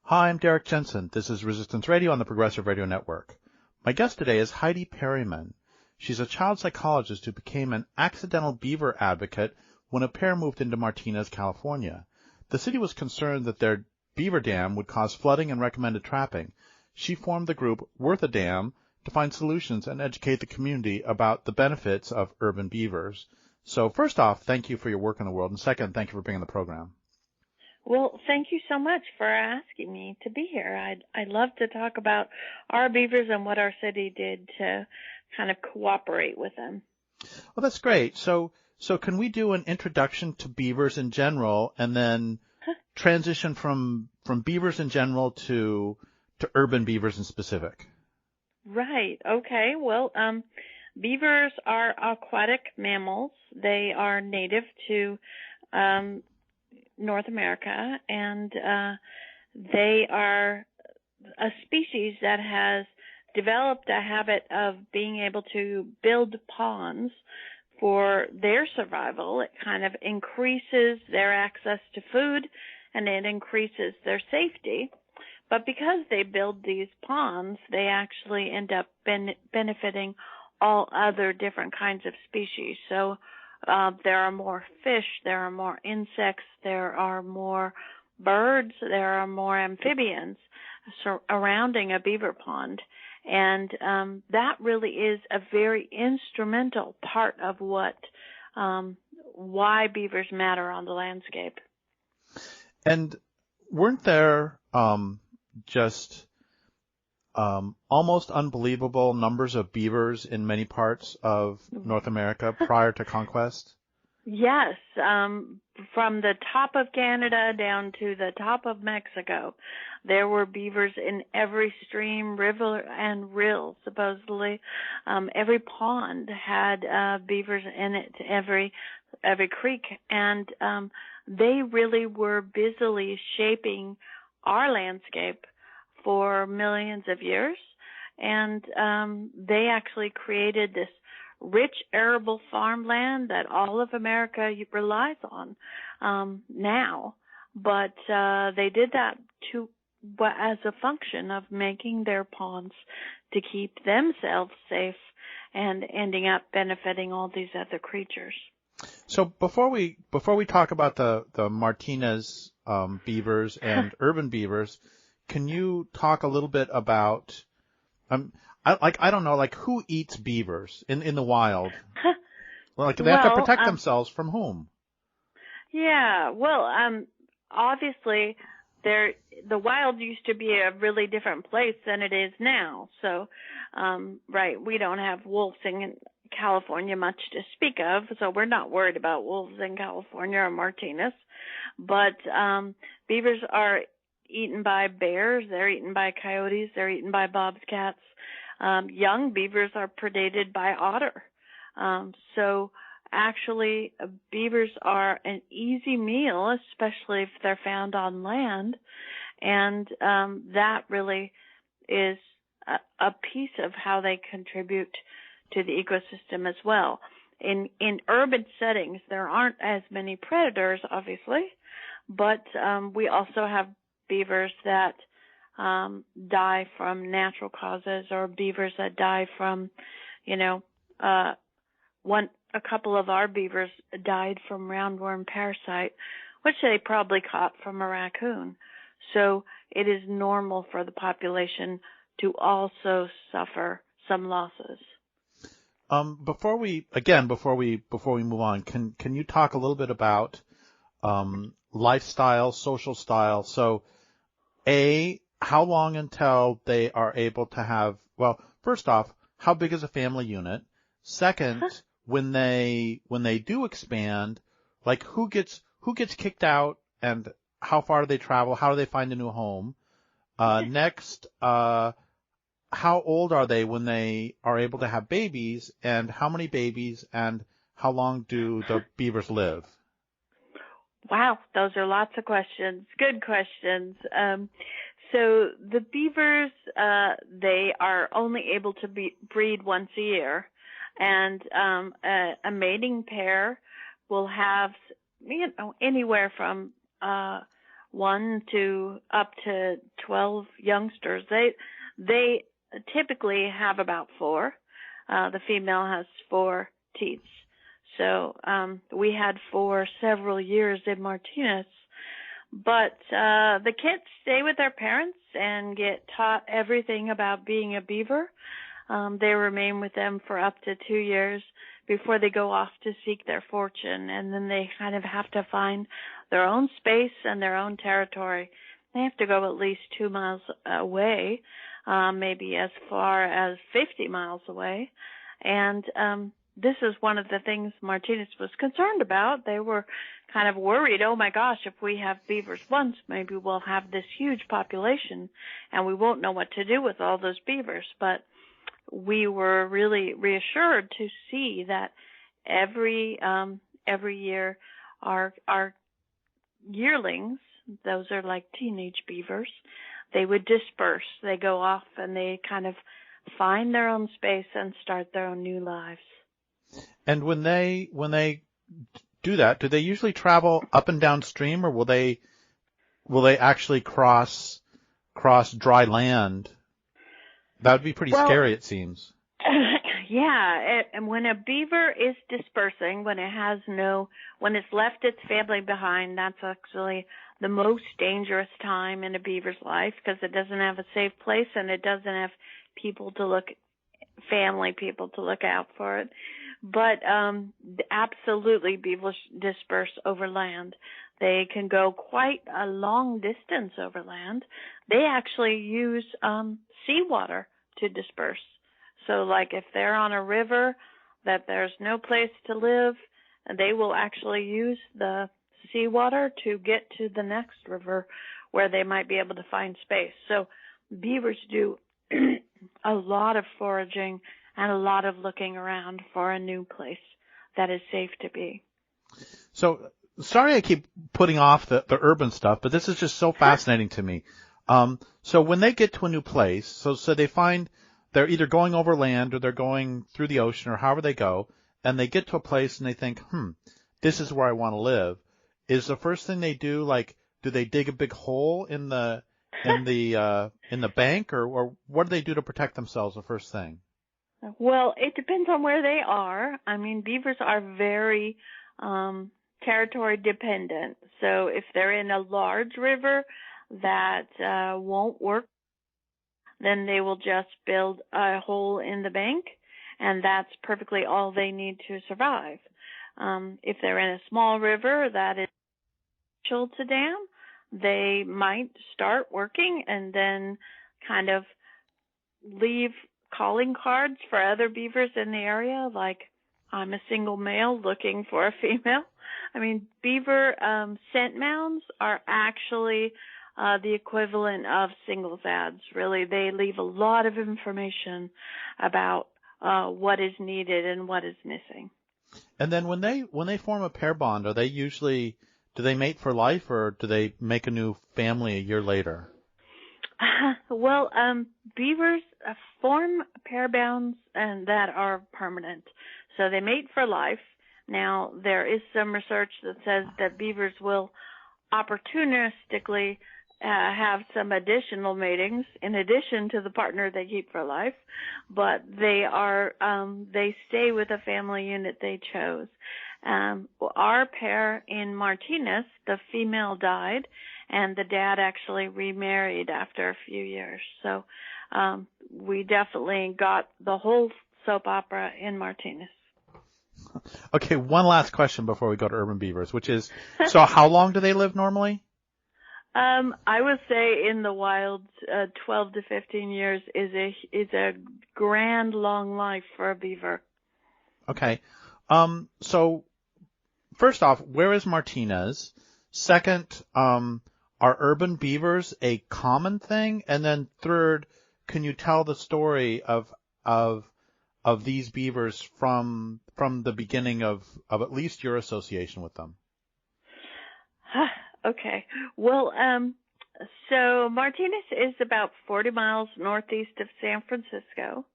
Hi, I'm Derrick Jensen. This is Resistance Radio on the Progressive Radio Network. My guest today is Heidi Perryman. She's a child psychologist who became an accidental beaver advocate when a pair moved into Martinez, California. The city was concerned that their beaver dam would cause flooding and recommended trapping. She formed the group Worth a Dam to find solutions and educate the community about the benefits of urban beavers. So first off, thank you for your work in the world, and second, thank you for being on the program. Well, thank you so much for asking me to be here. I'd love to talk about our beavers and what our city did to kind of cooperate with them. Well, that's great. So can we do an introduction to beavers in general and then transition from beavers in general to urban beavers in specific? Right. Okay. Well, beavers are aquatic mammals. They are native to North America, and they are a species that has developed a habit of being able to build ponds for their survival. It kind of increases their access to food, and it increases their safety. But because they build these ponds, they actually end up benefiting all other different kinds of species. So there are more fish, there are more insects, there are more birds, there are more amphibians surrounding a beaver pond. And that really is a very instrumental part of why beavers matter on the landscape. And weren't there just almost unbelievable numbers of beavers in many parts of North America prior to conquest? Yes, from the top of Canada down to the top of Mexico, there were beavers in every stream, river, and rill, supposedly. Every pond had beavers in it, every creek, and they really were busily shaping our landscape for millions of years, and they actually created this rich arable farmland that all of America relies on now. But they did that as a function of making their ponds to keep themselves safe and ending up benefiting all these other creatures. So before we talk about the Martinez beavers and urban beavers, can you talk a little bit about I don't know, like who eats beavers in the wild? Like they have to protect themselves from whom? Yeah, well, obviously the wild used to be a really different place than it is now. So, right, we don't have wolves in California much to speak of, so we're not worried about wolves in California or Martinez. But beavers are eaten by bears, they're eaten by coyotes, they're eaten by bobcats. Young beavers are predated by otter. So actually, beavers are an easy meal, especially if they're found on land. And that really is a piece of how they contribute to the ecosystem as well. In urban settings, there aren't as many predators, obviously, but we also have beavers that die from natural causes, or beavers that die from, a couple of our beavers died from roundworm parasite, which they probably caught from a raccoon. So it is normal for the population to also suffer some losses. Before we move on, can you talk a little bit about lifestyle, social style? So, how long until they are able to have? Well, first off, how big is a family unit? Second, when they do expand, like who gets kicked out and how far do they travel? How do they find a new home? Next, how old are they when they are able to have babies, and how many babies, and how long do the beavers live? Wow, those are lots of questions. Good questions. So the beavers, they are only able to breed once a year, and a mating pair will have, anywhere from 1 to up to 12 youngsters. They typically have about 4. The female has 4 teats. So we had for several years in Martinez. But the kids stay with their parents and get taught everything about being a beaver. They remain with them for up to 2 years before they go off to seek their fortune. And then they kind of have to find their own space and their own territory. They have to go at least 2 miles away, maybe as far as 50 miles away. And this is one of the things Martinez was concerned about. They were kind of worried, oh my gosh, if we have beavers once, maybe we'll have this huge population and we won't know what to do with all those beavers. But we were really reassured to see that every year our yearlings, those are like teenage beavers, they would disperse. They go off and they kind of find their own space and start their own new lives. And when they do that, do they usually travel up and downstream, or will they actually cross dry land? That would be pretty scary, it seems. Yeah, and when a beaver is dispersing, when it's left its family behind, that's actually the most dangerous time in a beaver's life, because it doesn't have a safe place and it doesn't have family people to look out for it. But absolutely, beavers disperse over land. They can go quite a long distance over land. They actually use seawater to disperse. So like if they're on a river that there's no place to live, they will actually use the seawater to get to the next river where they might be able to find space. So beavers do a lot of foraging and a lot of looking around for a new place that is safe to be. So, sorry I keep putting off the urban stuff, but this is just so fascinating to me. So when they get to a new place, so they find they're either going over land or they're going through the ocean or however they go, and they get to a place and they think, this is where I want to live. Is the first thing they do, like, do they dig a big hole in the bank, or what do they do to protect themselves the first thing? Well, it depends on where they are. I mean, beavers are very territory dependent. So if they're in a large river that won't work, then they will just build a hole in the bank, and that's perfectly all they need to survive. If they're in a small river that is difficult to dam, they might start working and then kind of leave calling cards for other beavers in the area, like, I'm a single male looking for a female. I mean, beaver scent mounds are actually the equivalent of singles ads, really. They leave a lot of information about what is needed and what is missing. And then when they form a pair bond, do they mate for life, or do they make a new family a year later? Well, beavers form pair bonds and that are permanent. So they mate for life. Now, there is some research that says that beavers will opportunistically have some additional matings in addition to the partner they keep for life, but they stay with a family unit they chose. Our pair in Martinez, the female died, and the dad actually remarried after a few years. So we definitely got the whole soap opera in Martinez. Okay, one last question before we go to urban beavers, which is, so how long do they live normally? I would say in the wild, 12 to 15 years is a grand long life for a beaver. Okay. So first off, where is Martinez? Second, are urban beavers a common thing? And then third, can you tell the story of these beavers from the beginning of at least your association with them? Okay. Well, so Martinez is about 40 miles northeast of San Francisco.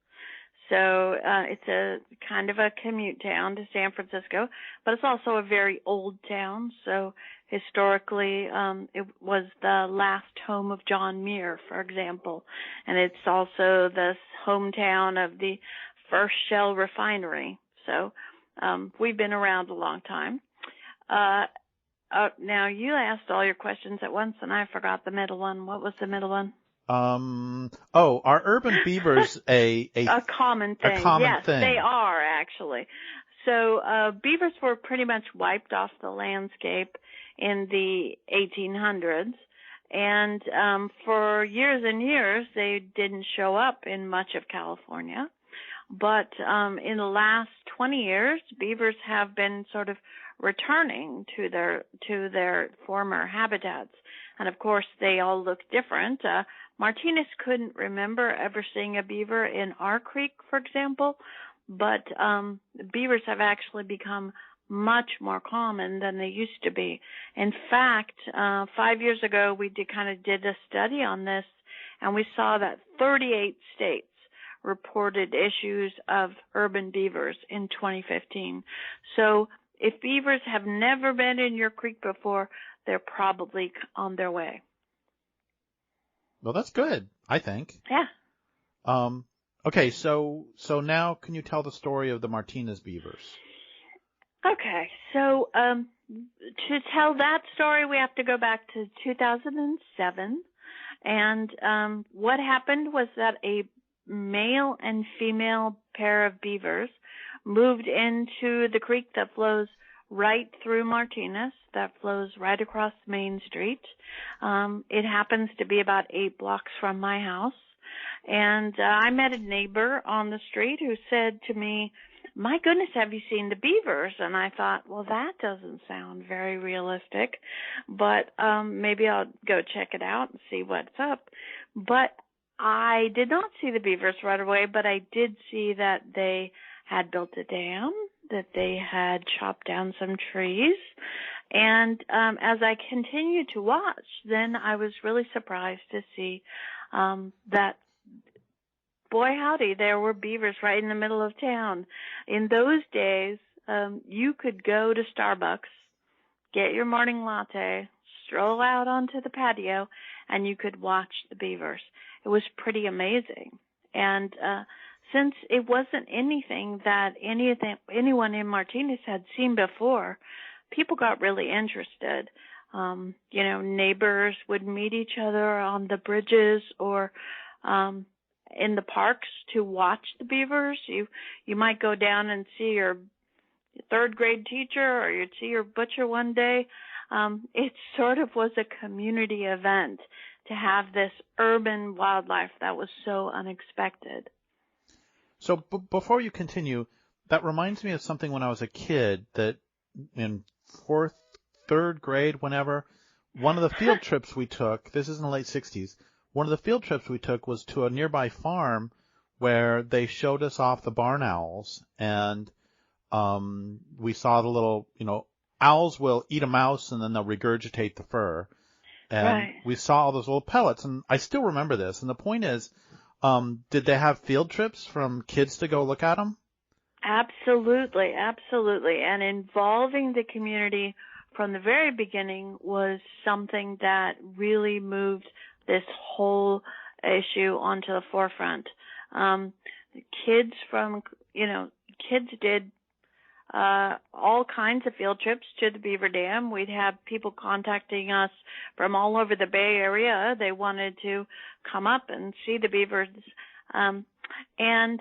So it's a kind of a commute town to San Francisco, but it's also a very old town. So historically, it was the last home of John Muir, for example, and it's also the hometown of the first shell refinery. So we've been around a long time. Now, you asked all your questions at once, and I forgot the middle one. What was the middle one? Are urban beavers a common thing? Yes, they are actually. So beavers were pretty much wiped off the landscape in the 1800s, and for years and years they didn't show up in much of California. But in the last 20 years, beavers have been sort of returning to their former habitats, and of course they all look different. Martinez couldn't remember ever seeing a beaver in our creek, for example, but beavers have actually become much more common than they used to be. In fact, 5 years ago, we did a study on this, and we saw that 38 states reported issues of urban beavers in 2015. So if beavers have never been in your creek before, they're probably on their way. Well, that's good, I think. Yeah. Okay, so now can you tell the story of the Martinez beavers? Okay, so to tell that story, we have to go back to 2007. And what happened was that a male and female pair of beavers moved into the creek that flows right through Martinez, that flows right across Main Street. It happens to be about 8 blocks from my house. And I met a neighbor on the street who said to me, "My goodness, have you seen the beavers?" And I thought, well, that doesn't sound very realistic, but maybe I'll go check it out and see what's up. But I did not see the beavers right away, but I did see that they had built a dam, that they had chopped down some trees. And as I continued to watch, then I was really surprised to see that, boy howdy, there were beavers right in the middle of town. In those days, you could go to Starbucks, get your morning latte, stroll out onto the patio, and you could watch the beavers. It was pretty amazing. And since it wasn't anything that anyone in Martinez had seen before, people got really interested. Neighbors would meet each other on the bridges or in the parks to watch the beavers. You might go down and see your third grade teacher, or you'd see your butcher one day. It sort of was a community event to have this urban wildlife that was so unexpected. So before you continue, that reminds me of something when I was a kid, that in third grade, whenever, one of the field trips we took, this is in the late 60s, one of the field trips we took was to a nearby farm where they showed us off the barn owls, and we saw the little, owls will eat a mouse and then they'll regurgitate the fur. And right. We saw all those little pellets, and I still remember this. And the point is, did they have field trips from kids to go look at them? Absolutely, absolutely. And involving the community from the very beginning was something that really moved this whole issue onto the forefront. Kids did all kinds of field trips to the Beaver Dam. We'd have people contacting us from all over the Bay Area. They wanted to come up and see the beavers. And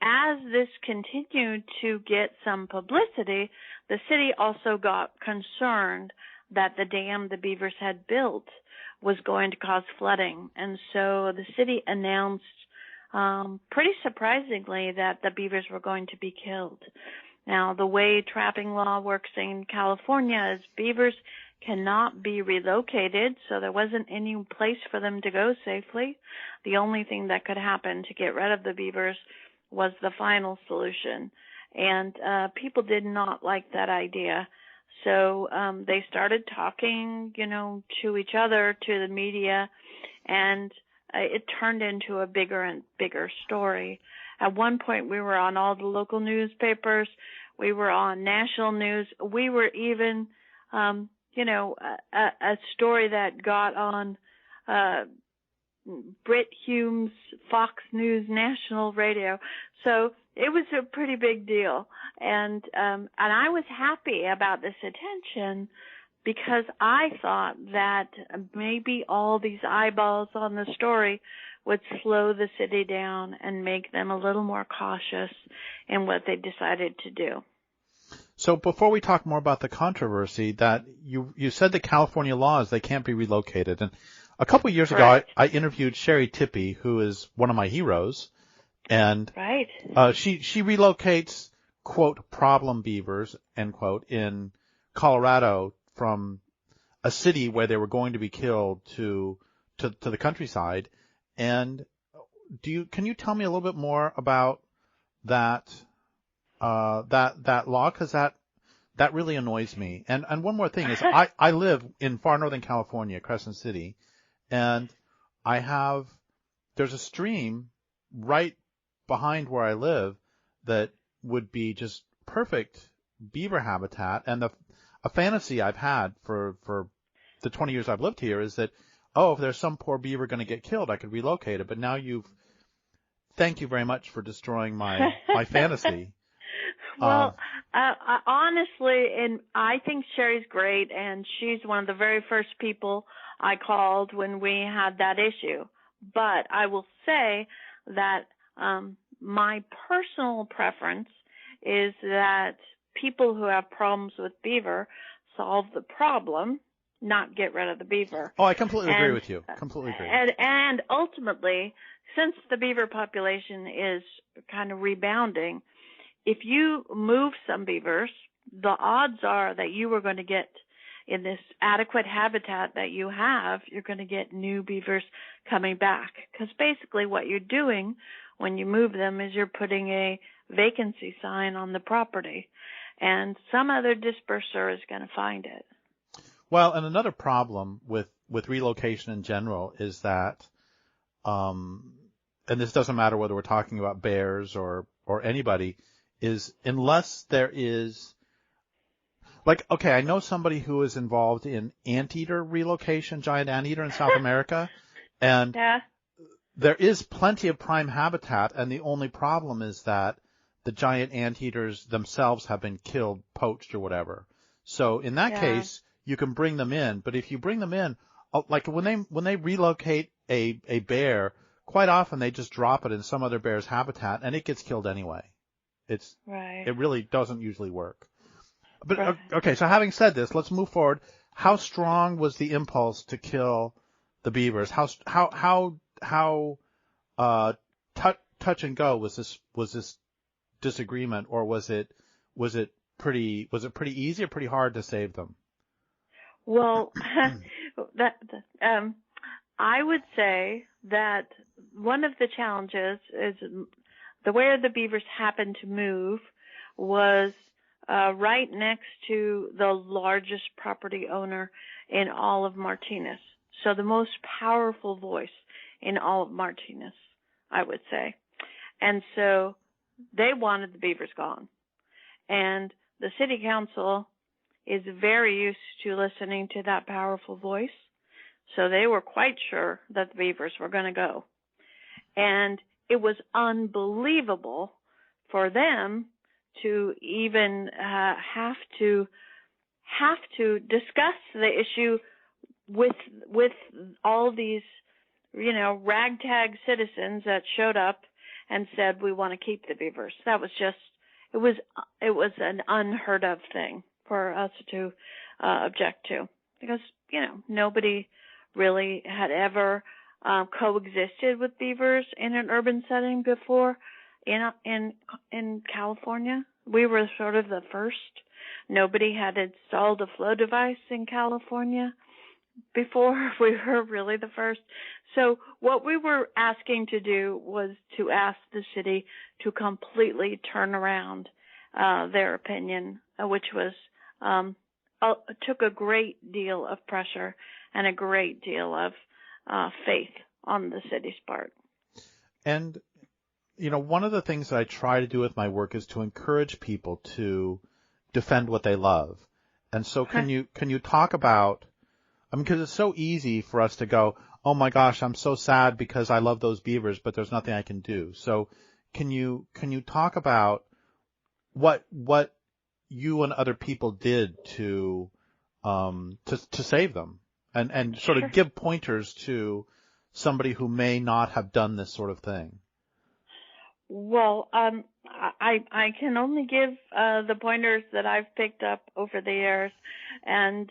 as this continued to get some publicity, the city also got concerned that the dam the beavers had built was going to cause flooding. And so the city announced, pretty surprisingly, that the beavers were going to be killed. Now, the way trapping law works in California is beavers cannot be relocated, so there wasn't any place for them to go safely. The only thing that could happen to get rid of the beavers was the final solution. And people did not like that idea. So they started talking, to each other, to the media, and it turned into a bigger and bigger story. At one point, we were on all the local newspapers. We were on national news. We were even, a story that got on Brit Hume's Fox News National Radio. So it was a pretty big deal. And I was happy about this attention because I thought that maybe all these eyeballs on the story would slow the city down and make them a little more cautious in what they decided to do. So before we talk more about the controversy, that you said the California laws, they can't be relocated. And a couple of years ago, I interviewed Sherry Tippey, who is one of my heroes. And she relocates, quote, problem beavers, end quote, in Colorado from a city where they were going to be killed to the countryside. And can you tell me a little bit more about that law? Cause that really annoys me. And one more thing is I live in far northern California, Crescent City, and there's a stream right behind where I live that would be just perfect beaver habitat. And a fantasy I've had for the 20 years I've lived here is that, if there's some poor beaver going to get killed, I could relocate it. But now thank you very much for destroying my fantasy. Well, honestly, and I think Sherry's great, and she's one of the very first people I called when we had that issue. But I will say that my personal preference is that people who have problems with beaver solve the problem, not get rid of the beaver. Oh, I completely agree with you. Completely agree. And ultimately, since the beaver population is kind of rebounding, if you move some beavers, the odds are that you are going to get in this adequate habitat that you have, you're going to get new beavers coming back. Because basically what you're doing when you move them is you're putting a vacancy sign on the property, and some other disperser is going to find it. Well, and another problem with relocation in general is that, and this doesn't matter whether we're talking about bears or anybody, is unless there is, I know somebody who is involved in anteater relocation, giant anteater in South America, and there is plenty of prime habitat, and the only problem is that the giant anteaters themselves have been killed, poached, or whatever. So in that case, you can bring them in, but if you bring them in, like when they relocate a bear, quite often they just drop it in some other bear's habitat, and it gets killed anyway. It really doesn't usually work. But okay, so having said this, let's move forward. How strong was the impulse to kill the beavers? How touch and go was this disagreement, or was it pretty easy or pretty hard to save them? Well, I would say that one of the challenges is the way the beavers happened to move was right next to the largest property owner in all of Martinez. So the most powerful voice in all of Martinez, I would say. And so they wanted the beavers gone. And the city council is very used to listening to that powerful voice. So they were quite sure that the beavers were going to go. And it was unbelievable for them to even have to discuss the issue with all these, ragtag citizens that showed up and said, we want to keep the beavers. That was just, it was an unheard of thing for us to object to, because, nobody really had ever coexisted with beavers in an urban setting before in California. We were sort of the first. Nobody had installed a flow device in California before. We were really the first. So what we were asking to do was to ask the city to completely turn around their opinion, which was took a great deal of pressure and a great deal of faith on the city's part. And one of the things that I try to do with my work is to encourage people to defend what they love. And so can you talk about, because it's so easy for us to go, oh my gosh, I'm so sad because I love those beavers, but there's nothing I can do. So can you talk about what you and other people did to save them and sort of give pointers to somebody who may not have done this sort of thing? Well, I can only give the pointers that I've picked up over the years, and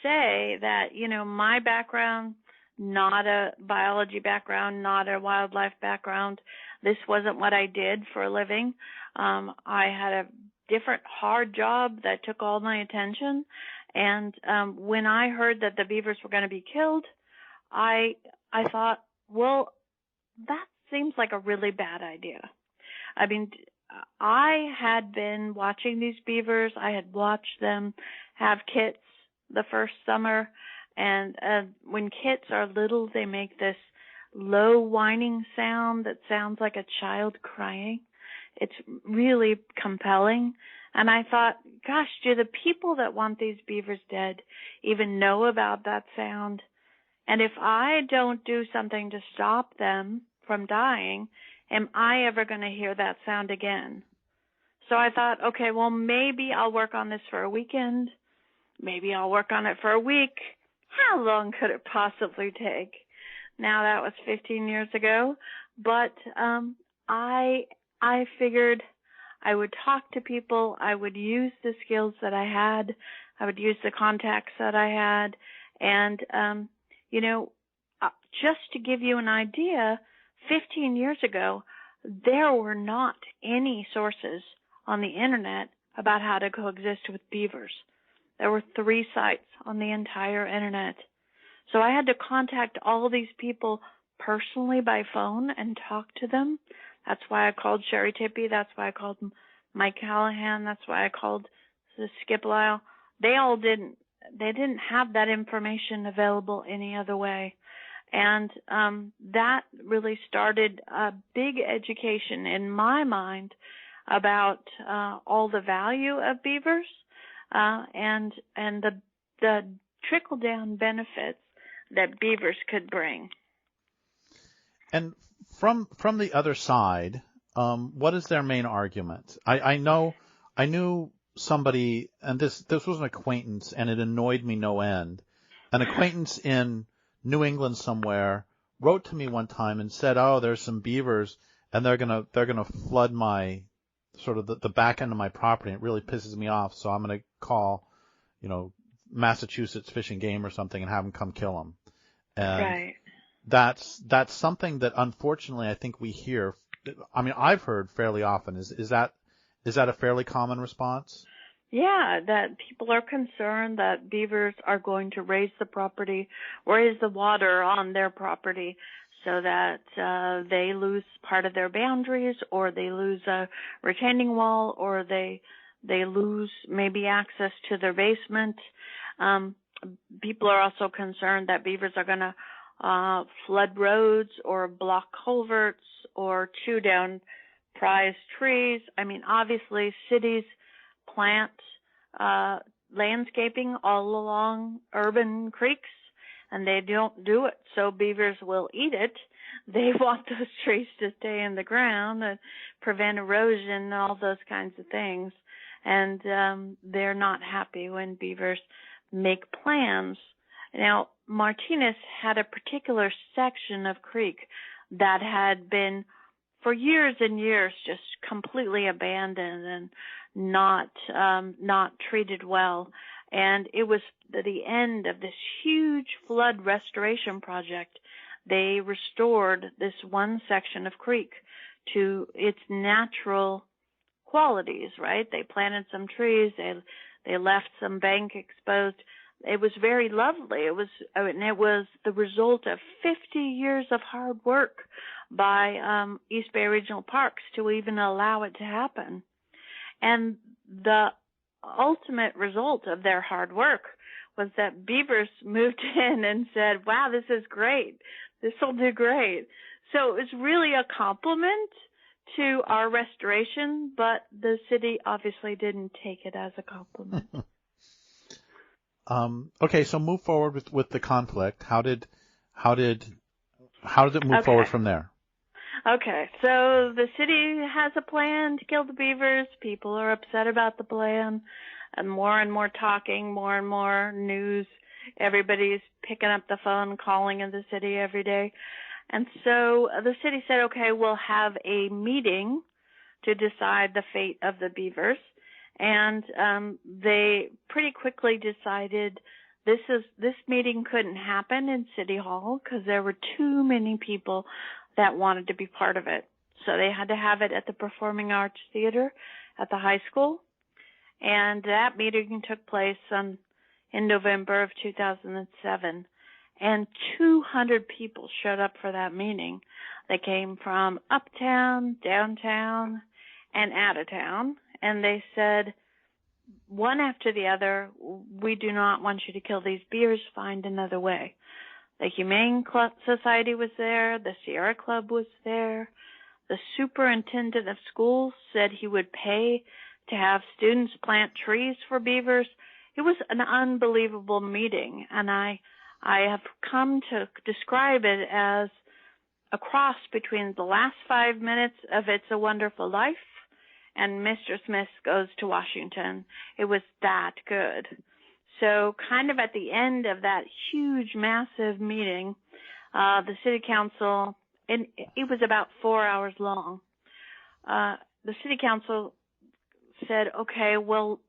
say that my background, not a biology background, not a wildlife background. This wasn't what I did for a living. I had a different hard job that took all my attention, and when I heard that the beavers were going to be killed, I thought, well, that seems like a really bad idea. I mean, I had been watching these beavers. I had watched them have kits the first summer, and when kits are little, they make this low whining sound that sounds like a child crying. It's really compelling. And I thought, gosh, do the people that want these beavers dead even know about that sound? And if I don't do something to stop them from dying, am I ever going to hear that sound again? So I thought, okay, well, maybe I'll work on this for a weekend. Maybe I'll work on it for a week. How long could it possibly take? Now, that was 15 years ago, but I figured I would talk to people. I would use the skills that I had. I would use the contacts that I had. And, just to give you an idea, 15 years ago, there were not any sources on the internet about how to coexist with beavers. There were 3 sites on the entire internet. So I had to contact all these people personally by phone and talk to them. That's why I called Sherry Tippie. That's why I called Mike Callahan. That's why I called the Skip Lyle. They didn't have that information available any other way. And that really started a big education in my mind about all the value of beavers and the trickle-down benefits that beavers could bring. And from the other side, what is their main argument? I knew somebody, and this was an acquaintance, and it annoyed me no end. An acquaintance in New England somewhere wrote to me one time and said, "Oh, there's some beavers, and they're gonna flood my sort of the back end of my property. It really pisses me off, so I'm gonna call, Massachusetts Fish and Game or something and have them come kill them." And right. That's something that unfortunately I think we hear. I mean, I've heard fairly often. Is that a fairly common response? Yeah, that people are concerned that beavers are going to raise the water on their property so that they lose part of their boundaries, or they lose a retaining wall, or they lose maybe access to their basement. People are also concerned that beavers are going to flood roads or block culverts or chew down prized trees. I mean, obviously, cities plant landscaping all along urban creeks, and they don't do it so beavers will eat it. They want those trees to stay in the ground and prevent erosion and all those kinds of things. And they're not happy when beavers make plans. Now, Martinez had a particular section of creek that had been for years and years just completely abandoned and not treated well. And it was the end of this huge flood restoration project. They restored this one section of creek to its natural qualities, right? They planted some trees. They left some bank exposed. It was very lovely. It was the result of 50 years of hard work by East Bay Regional Parks to even allow it to happen. And the ultimate result of their hard work was that beavers moved in and said, "Wow, this is great. This will do great." So it was really a compliment to our restoration, but the city obviously didn't take it as a compliment. Okay, so move forward with the conflict. How did it move forward from there? Okay, so the city has a plan to kill the beavers. People are upset about the plan, and more talking, more and more news. Everybody's picking up the phone, calling in the city every day. And so the city said, okay, we'll have a meeting to decide the fate of the beavers. And they pretty quickly decided this meeting couldn't happen in City Hall because there were too many people that wanted to be part of it. So they had to have it at the Performing Arts Theater at the high school. And that meeting took place in November of 2007. And 200 people showed up for that meeting. They came from uptown, downtown, and out of town. And they said, one after the other, we do not want you to kill these beavers, find another way. The Humane Society was there. The Sierra Club was there. The superintendent of schools said he would pay to have students plant trees for beavers. It was an unbelievable meeting, and I have come to describe it as a cross between the last 5 minutes of It's a Wonderful Life and Mr. Smith Goes to Washington. It was that good. So kind of at the end of that huge, massive meeting, the city council, and it was about 4 hours long, the city council said, okay, we'll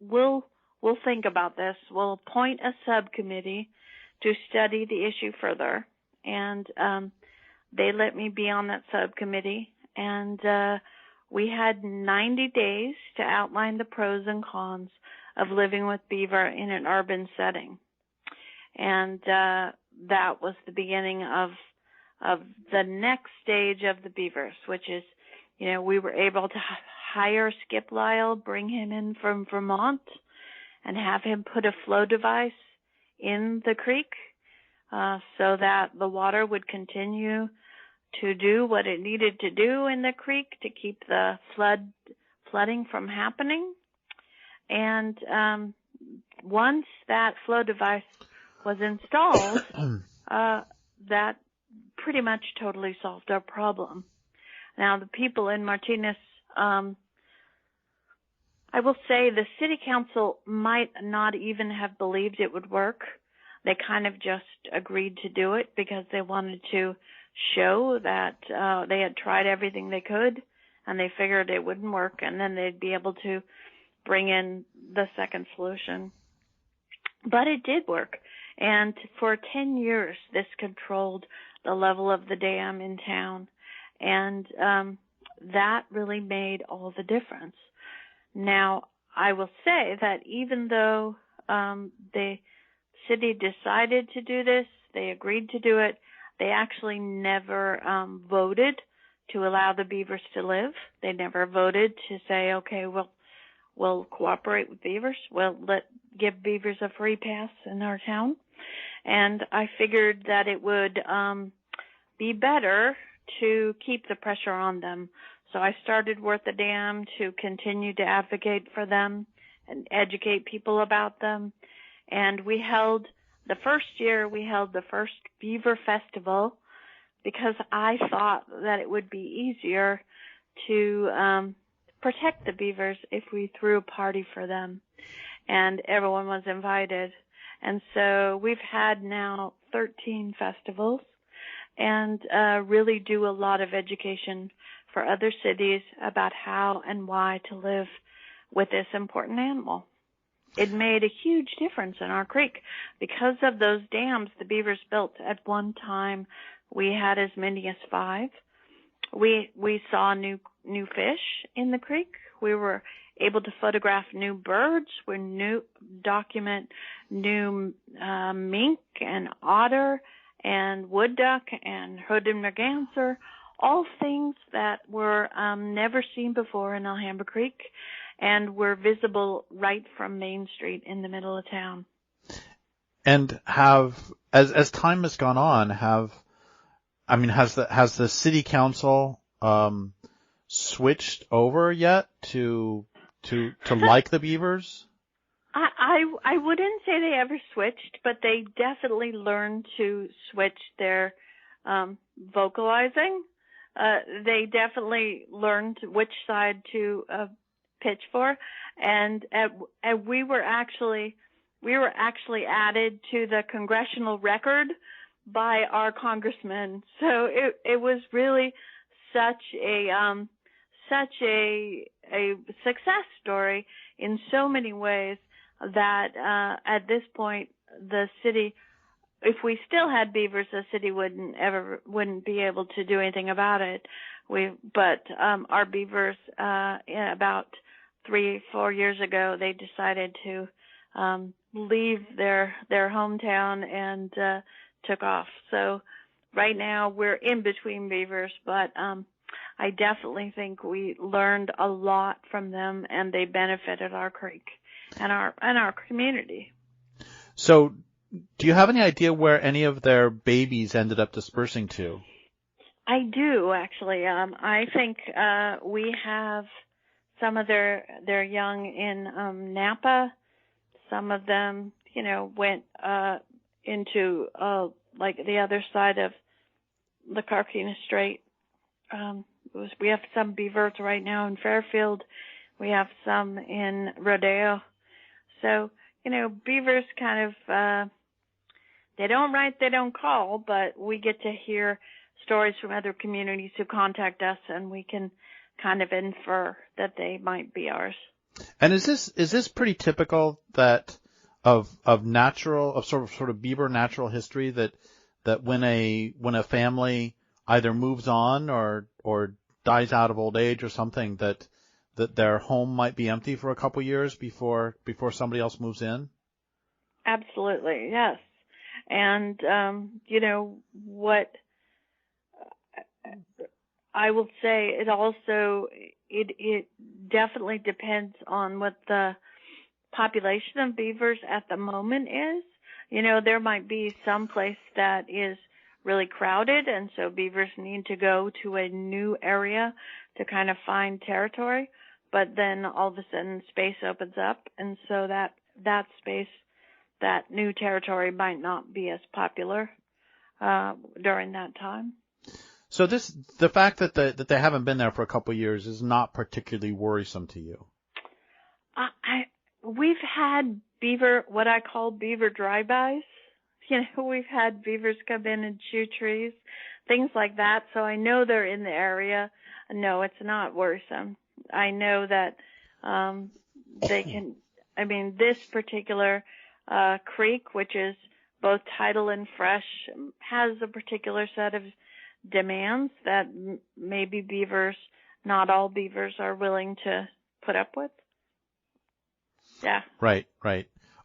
think about this. We'll appoint a subcommittee to study the issue further. And they let me be on that subcommittee. And we had 90 days to outline the pros and cons of living with beaver in an urban setting. And that was the beginning of the next stage of the beavers, which is, we were able to hire Skip Lyle, bring him in from Vermont, and have him put a flow device in the creek so that the water would continue to do what it needed to do in the creek to keep the flooding from happening. And once that flow device was installed, that pretty much totally solved our problem. Now, the people in Martinez, I will say the city council might not even have believed it would work. They kind of just agreed to do it because they wanted to show that they had tried everything they could, and they figured it wouldn't work, and then they'd be able to bring in the second solution. But it did work, and for 10 years this controlled the level of the dam in town, and that really made all the difference. Now, I will say that even though the city decided to do this, they agreed to do it, they actually never voted to allow the beavers to live. They never voted to say, okay, we'll cooperate with beavers. We'll give beavers a free pass in our town. And I figured that it would be better to keep the pressure on them. So I started Worth the Dam to continue to advocate for them and educate people about them. And the first Beaver Festival because I thought that it would be easier to protect the beavers if we threw a party for them. And everyone was invited. And so we've had now 13 festivals and really do a lot of education for other cities about how and why to live with this important animal. It made a huge difference in our creek. Because of those dams the beavers built at one time, we had as many as 5. We saw new fish in the creek. We were able to photograph new birds. Document new mink and otter and wood duck and hooded merganser, all things that were never seen before in Alhambra Creek and were visible right from Main Street in the middle of town. And as time has gone on, has the city council switched over yet to like the Beavers? I wouldn't say they ever switched, but they definitely learned to switch their vocalizing. They definitely learned which side to pitch for, and we were actually added to the congressional record by our congressman. So it was really such a success story in so many ways that at this point the city, if we still had beavers, the city wouldn't be able to do anything about it. But our beavers about 3-4 years ago, they decided to leave their hometown and took off. So right now we're in between beavers, but I definitely think we learned a lot from them, and they benefited our creek and our community. So, do you have any idea where any of their babies ended up dispersing to? I do, actually. I think we have some of their young in Napa. Some of them, went into like the other side of the Carquinez Strait. We have some beavers right now in Fairfield. We have some in Rodeo. So, beavers kind of, they don't write, they don't call, but we get to hear stories from other communities who contact us, and we can kind of infer that they might be ours. And is this pretty typical of sort of beaver natural history that when a family either moves on or dies out of old age or something that their home might be empty for a couple years before somebody else moves in? Absolutely, yes. And what I will say, it definitely depends on what the population of beavers at the moment is. There might be some place that is really crowded, and so beavers need to go to a new area to kind of find territory. But then all of a sudden space opens up, and so that space, that new territory might not be as popular during that time. So the fact that they haven't been there for a couple of years is not particularly worrisome to you. We've had what I call beaver drive-bys. We've had beavers come in and chew trees, things like that. So I know they're in the area. No, it's not worrisome. I know that they can. I mean, this particular creek, which is both tidal and fresh, has a particular set of demands that maybe beavers, not all beavers, are willing to put up with. Yeah. Right.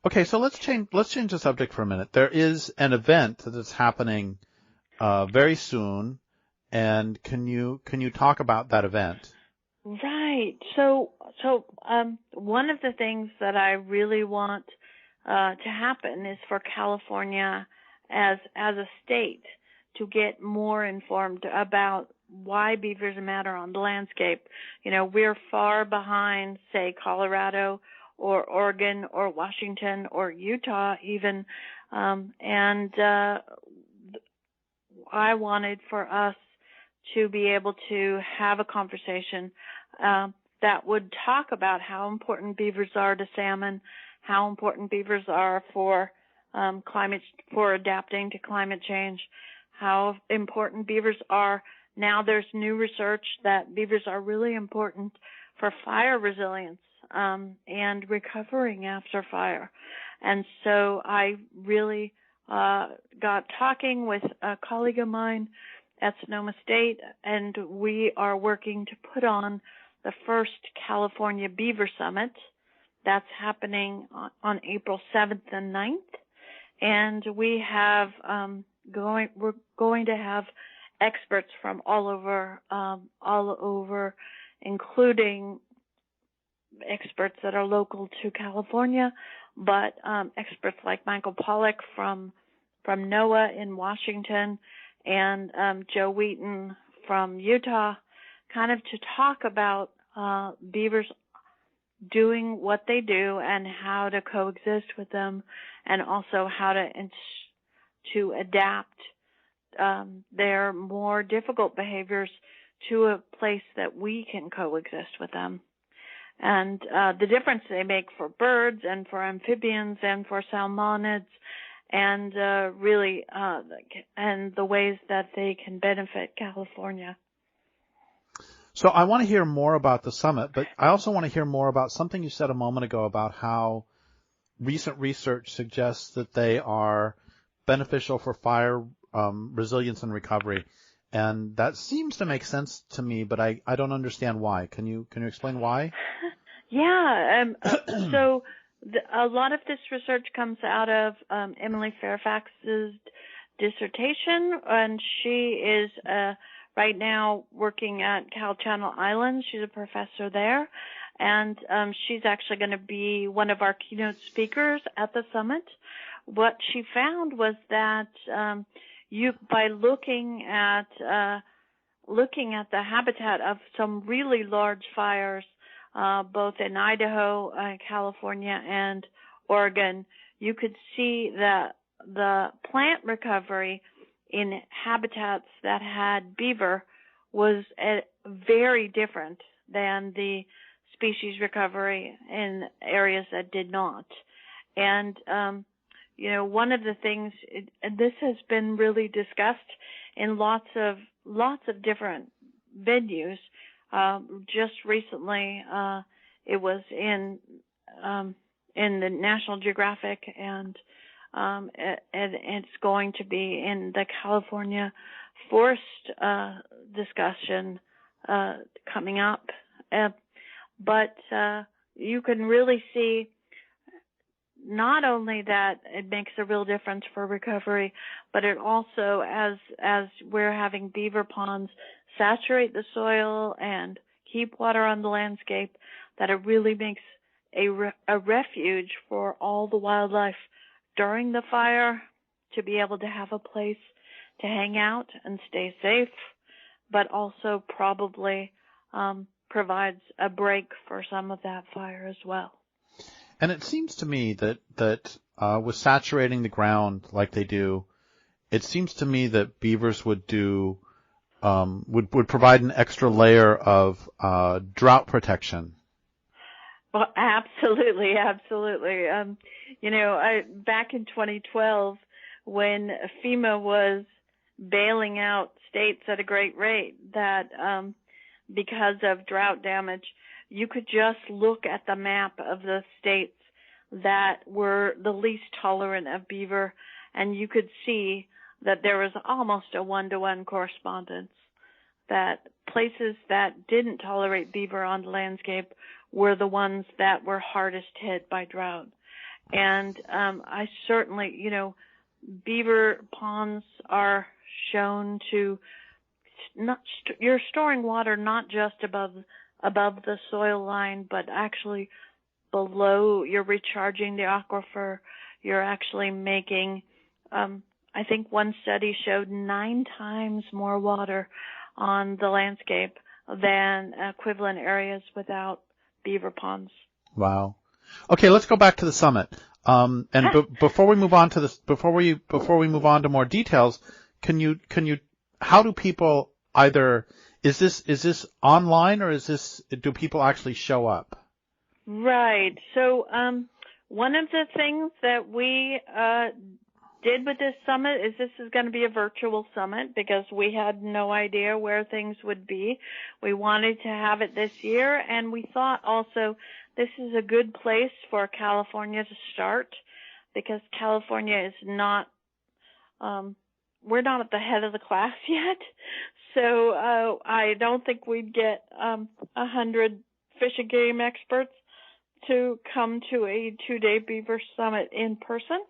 Okay, so let's change the subject for a minute. There is an event that is happening very soon, and can you talk about that event? Right. So one of the things that I really want to happen is for California as a state to get more informed about why beavers matter on the landscape. We're far behind, say, Colorado or Oregon or Washington or Utah even, and I wanted for us to be able to have a conversation that would talk about how important beavers are to salmon, how important beavers are for adapting to climate change, how important beavers are. Now there's new research that beavers are really important for fire resilience and recovering after fire. And so I really got talking with a colleague of mine at Sonoma State, and we are working to put on the first California Beaver Summit. That's happening on April 7th and 9th. And we have we're going to have experts from all over, including experts that are local to California, but experts like Michael Pollack from NOAA in Washington and Joe Wheaton from Utah, kind of to talk about beavers doing what they do and how to coexist with them, and also how to adapt their more difficult behaviors to a place that we can coexist with them. And the difference they make for birds and for amphibians and for salmonids, and really and the ways that they can benefit California. So I want to hear more about the summit, but I also want to hear more about something you said a moment ago about how recent research suggests that they are beneficial for fire resilience and recovery. And that seems to make sense to me, but I don't understand why. Can you explain why? Yeah. So a lot of this research comes out of Emily Fairfax's dissertation, and she is right now working at Cal Channel Islands. She's a professor there, and she's actually going to be one of our keynote speakers at the summit. What she found was that by looking at the habitat of some really large fires, both in Idaho, California, and Oregon, you could see that the plant recovery in habitats that had beaver was very different than the species recovery in areas that did not. And one of the things, and this has been really discussed in lots of different venues. Just recently, it was in the National Geographic, and it's going to be in the California Forest discussion coming up. But you can really see not only that it makes a real difference for recovery, but it also, as we're having beaver ponds saturate the soil and keep water on the landscape, that it really makes a refuge for all the wildlife during the fire to be able to have a place to hang out and stay safe, but also probably provides a break for some of that fire as well. And it seems to me that with saturating the ground like they do, it seems to me that beavers would provide an extra layer of drought protection. Well, absolutely. Back in 2012, when FEMA was bailing out states at a great rate, that because of drought damage, you could just look at the map of the states that were the least tolerant of beaver, and you could see that there was almost a one-to-one correspondence, that places that didn't tolerate beaver on the landscape were the ones that were hardest hit by drought. And I certainly, beaver ponds are shown to you're storing water not just above the soil line, but actually below. You're recharging the aquifer. You're actually making, I think one study showed 9 times more water on the landscape than equivalent areas without beaver ponds. Wow. Okay, let's go back to the summit. Before we move on to this, before we move on to more details, can you how do people either, is this online, or do people actually show up? Right. So one of the things that we did with this summit is this is going to be a virtual summit because we had no idea where things would be. We wanted to have it this year, and we thought also this is a good place for California to start, because California is not, we're not at the head of the class yet. So I don't think we'd get 100 fish and game experts to come to a 2-day beaver summit in person.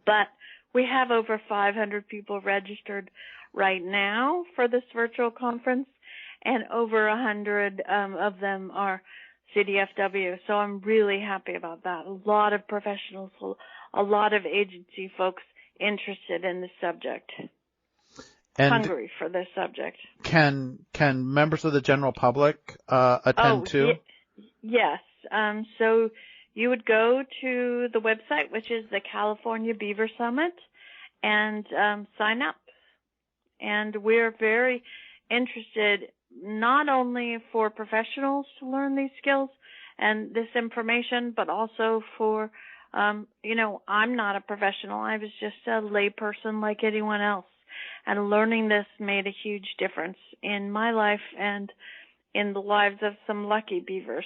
But we have over 500 people registered right now for this virtual conference, and over 100 of them are CDFW. So I'm really happy about that. A lot of professionals, a lot of agency folks interested in this subject. hungry for this subject. Can members of the general public attend too? Yes. So you would go to the website, which is the California Beaver Summit, and sign up. And we're very interested not only for professionals to learn these skills and this information, but also for, I'm not a professional. I was just a lay person like anyone else. And learning this made a huge difference in my life and in the lives of some lucky beavers.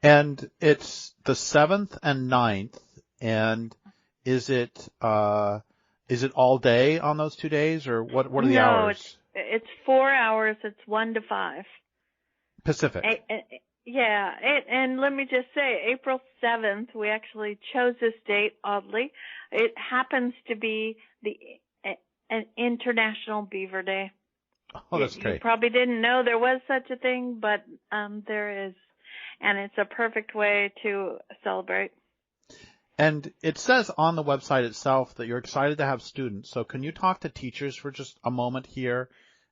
And it's the 7th and 9th, and is it all day on those 2 days, or what are the hours? No, it's 4 hours. It's 1 to 5. Pacific. And let me just say, April 7th, we actually chose this date, oddly. It happens to be an International Beaver Day. Oh, that's great. You probably didn't know there was such a thing, but there is. And it's a perfect way to celebrate. And it says on the website itself that you're excited to have students. So can you talk to teachers for just a moment here?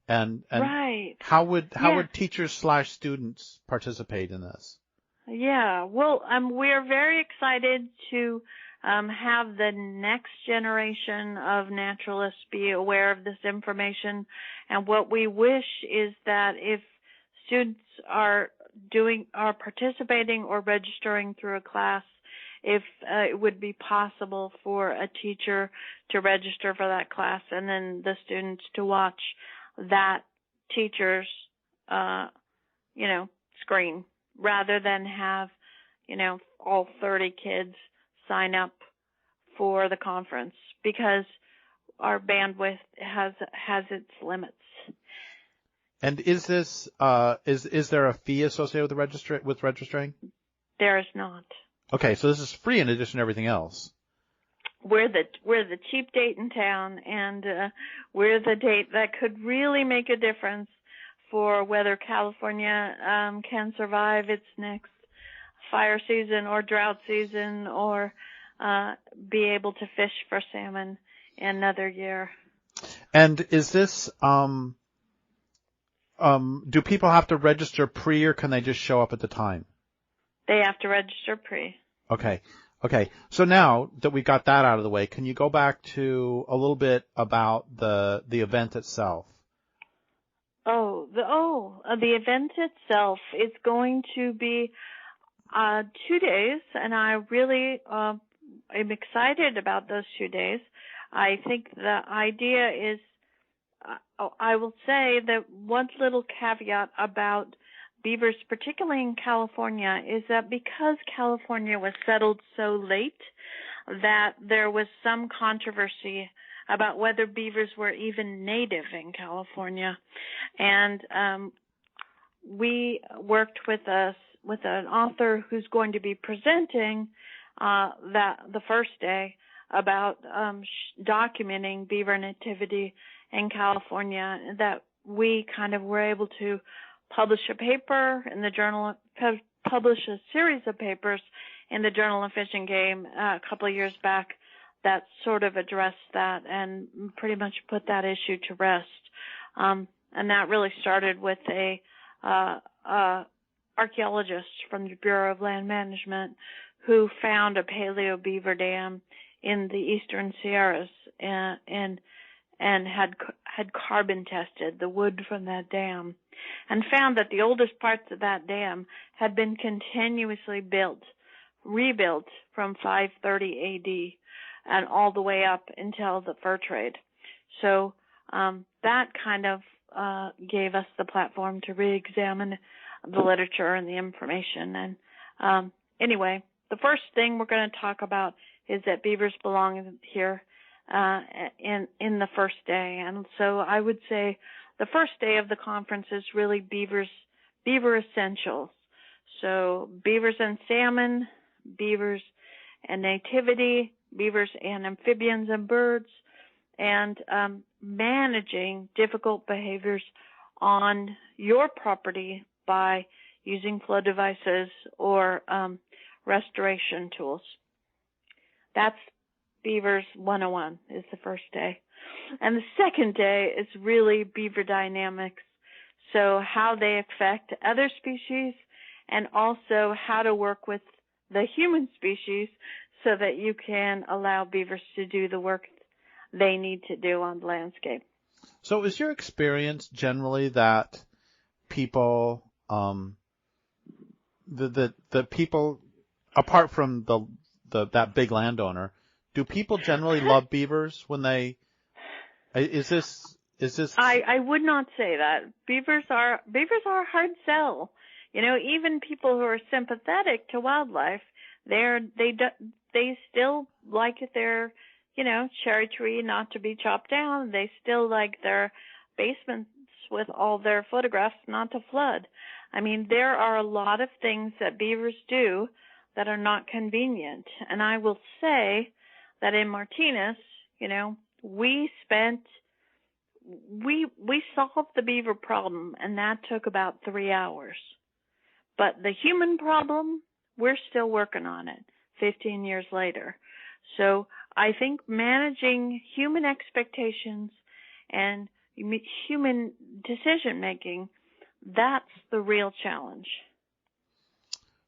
And right. How would teachers/students participate in this? Yeah. Well, we're very excited to have the next generation of naturalists be aware of this information. And what we wish is that if students are participating or registering through a class, if it would be possible for a teacher to register for that class and then the students to watch that teacher's, screen rather than have, all 30 kids sign up for the conference, because our bandwidth has its limits. And is this is there a fee associated with registering? There is not. Okay, so this is free in addition to everything else. We're the cheap date in town, and we're the date that could really make a difference for whether California can survive its next fire season or drought season, or be able to fish for salmon another year. And is this do people have to register pre, or can they just show up at the time? They have to register pre. Okay. So now that we got that out of the way, can you go back to a little bit about the event itself? The event itself is going to be 2 days, and I really am excited about those 2 days. I think the idea is, I will say that one little caveat about beavers, particularly in California, is that because California was settled so late, that there was some controversy about whether beavers were even native in California. And we worked with an author who's going to be presenting the first day about documenting beaver nativity in California, that we kind of were able to publish a paper in the journal, publish a series of papers in the Journal of Fish and Game a couple of years back that sort of addressed that and pretty much put that issue to rest. And that really started with a archaeologist from the Bureau of Land Management who found a paleo beaver dam in the eastern Sierras and had carbon tested the wood from that dam, and found that the oldest parts of that dam had been continuously rebuilt from 530 AD and all the way up until the fur trade. So that kind of gave us the platform to re-examine the literature and the information. And anyway, the first thing we're going to talk about is that beavers belong here in the first day. And so I would say the first day of the conference is really beaver essentials. So beavers and salmon, beavers and nativity, beavers and amphibians and birds, and managing difficult behaviors on your property by using flow devices or restoration tools. That's Beavers 101 is the first day. And the second day is really beaver dynamics. So how they affect other species and also how to work with the human species so that you can allow beavers to do the work they need to do on the landscape. So is your experience generally that people, the people, apart from that big landowner, do people generally love beavers when they, is this? I would not say that. Beavers are a hard sell. You know, even people who are sympathetic to wildlife, they still like their, you know, cherry tree not to be chopped down. They still like their basements with all their photographs not to flood. I mean, there are a lot of things that beavers do that are not convenient. And I will say that in Martinez, you know, we solved the beaver problem, and that took about 3 hours. But the human problem, we're still working on it 15 years later. So I think managing human expectations and human decision making, that's the real challenge.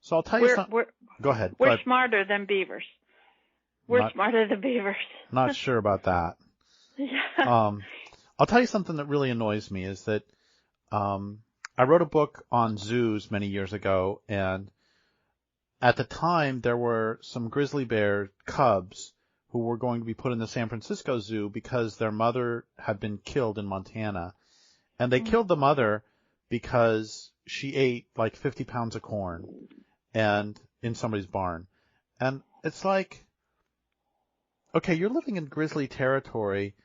So I'll tell you something. Go ahead. We're smarter than beavers. We're smarter than beavers. Not sure about that. Yeah. I'll tell you something that really annoys me is that I wrote a book on zoos many years ago, and at the time there were some grizzly bear cubs who were going to be put in the San Francisco Zoo because their mother had been killed in Montana. And they killed the mother because she ate like 50 pounds of corn and in somebody's barn. And it's like, okay, you're living in grizzly territory,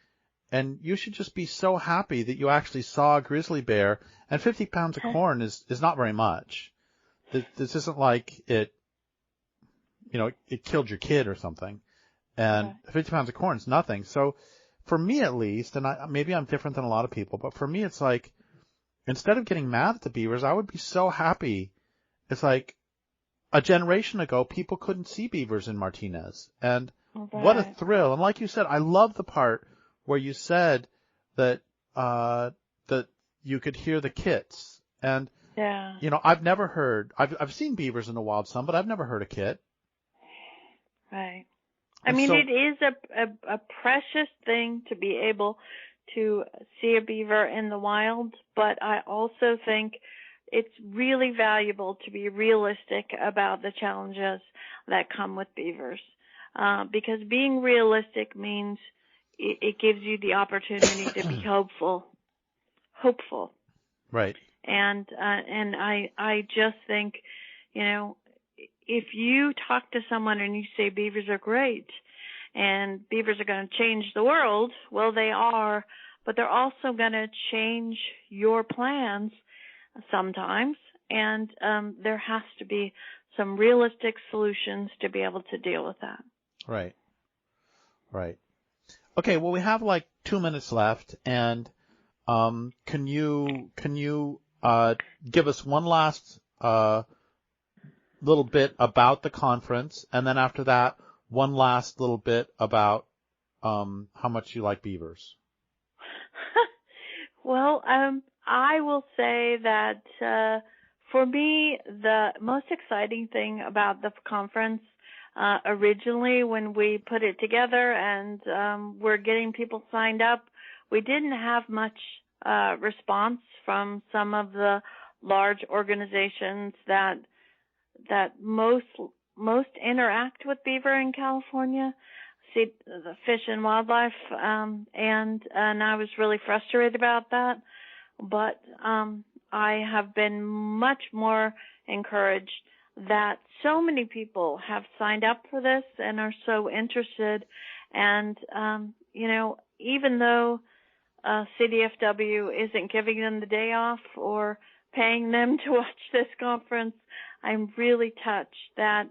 and you should just be so happy that you actually saw a grizzly bear, and 50 pounds of corn is not very much. This isn't like it, you know, it killed your kid or something. And 50 pounds of corn is nothing. So for me at least, and maybe I'm different than a lot of people, but for me it's like, instead of getting mad at the beavers, I would be so happy. It's like a generation ago, people couldn't see beavers in Martinez. And what a thrill. And like you said, I love the part where you said that that you could hear the kits. And, you know, I've seen beavers in the wild some, but I've never heard a kit. Right. I mean, it is a precious thing to be able to see a beaver in the wild, but I also think it's really valuable to be realistic about the challenges that come with beavers, because being realistic means it gives you the opportunity to be hopeful. Right. And I just think, you know, if you talk to someone and you say beavers are great and beavers are going to change the world, well, they are, but they're also going to change your plans sometimes, and there has to be some realistic solutions to be able to deal with that. Right. Right. Okay, well, we have like 2 minutes left, and can you give us one last little bit about the conference, and then after that, one last little bit about how much you like beavers? Well, I will say that for me, the most exciting thing about the conference originally when we put it together and we're getting people signed up, we didn't have much response from some of the large organizations that most interact with beaver in California, see the Fish and Wildlife, and I was really frustrated about that. But I have been much more encouraged that so many people have signed up for this and are so interested. And, you know, even though CDFW isn't giving them the day off or paying them to watch this conference, I'm really touched that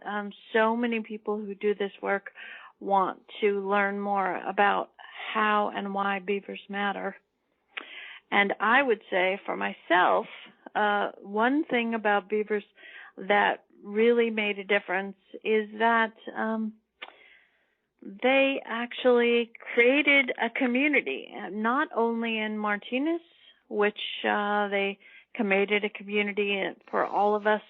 so many people who do this work want to learn more about how and why beavers matter. And I would say for myself, one thing about beavers that really made a difference is that they actually created a community, not only in Martinez, which they created a community for all of us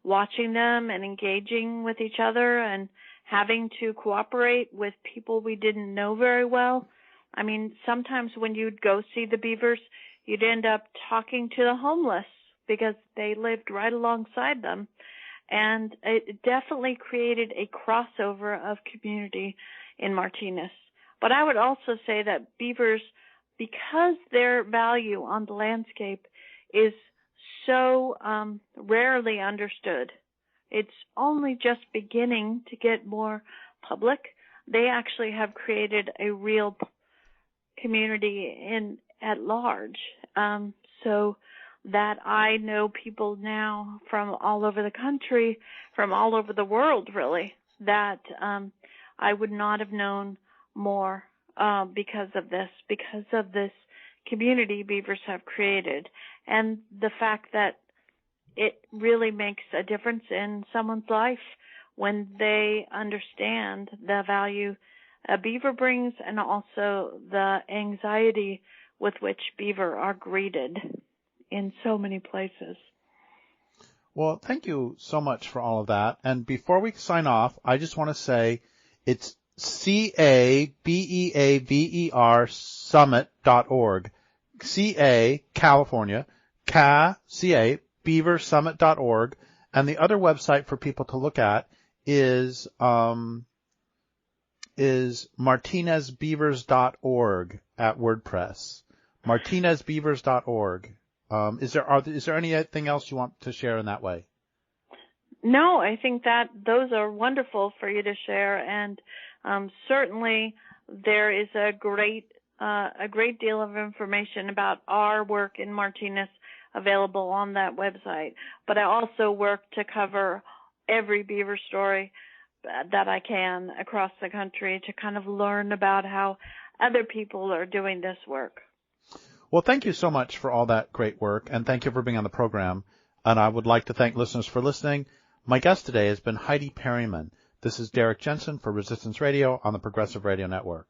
watching them and engaging with each other and having to cooperate with people we didn't know very well. I mean, sometimes when you'd go see the Beavers, you'd end up talking to the homeless because they lived right alongside them. And it definitely created a crossover of community in Martinez. But I would also say that Beavers, because their value on the landscape is so rarely understood, it's only just beginning to get more public. They actually have created a real community at large. So that I know people now from all over the country, from all over the world, really, that I would not have known more because of this community Beavers have created, and the fact that it really makes a difference in someone's life when they understand the value a beaver brings and also the anxiety with which beaver are greeted in so many places. Well, thank you so much for all of that. And before we sign off, I just want to say it's CABEAVER summit.org. CA, California, CA, beaversummit.org. And the other website for people to look at is martinezbeavers.org at WordPress. martinezbeavers.org. Is there anything else you want to share in that way? No, I think that those are wonderful for you to share, and certainly there is a great deal of information about our work in Martinez available on that website. But I also work to cover every beaver story that I can across the country to kind of learn about how other people are doing this work. Well, thank you so much for all that great work, and thank you for being on the program. And I would like to thank listeners for listening. My guest today has been Heidi Perryman. This is Derrick Jensen for Resistance Radio on the Progressive Radio Network.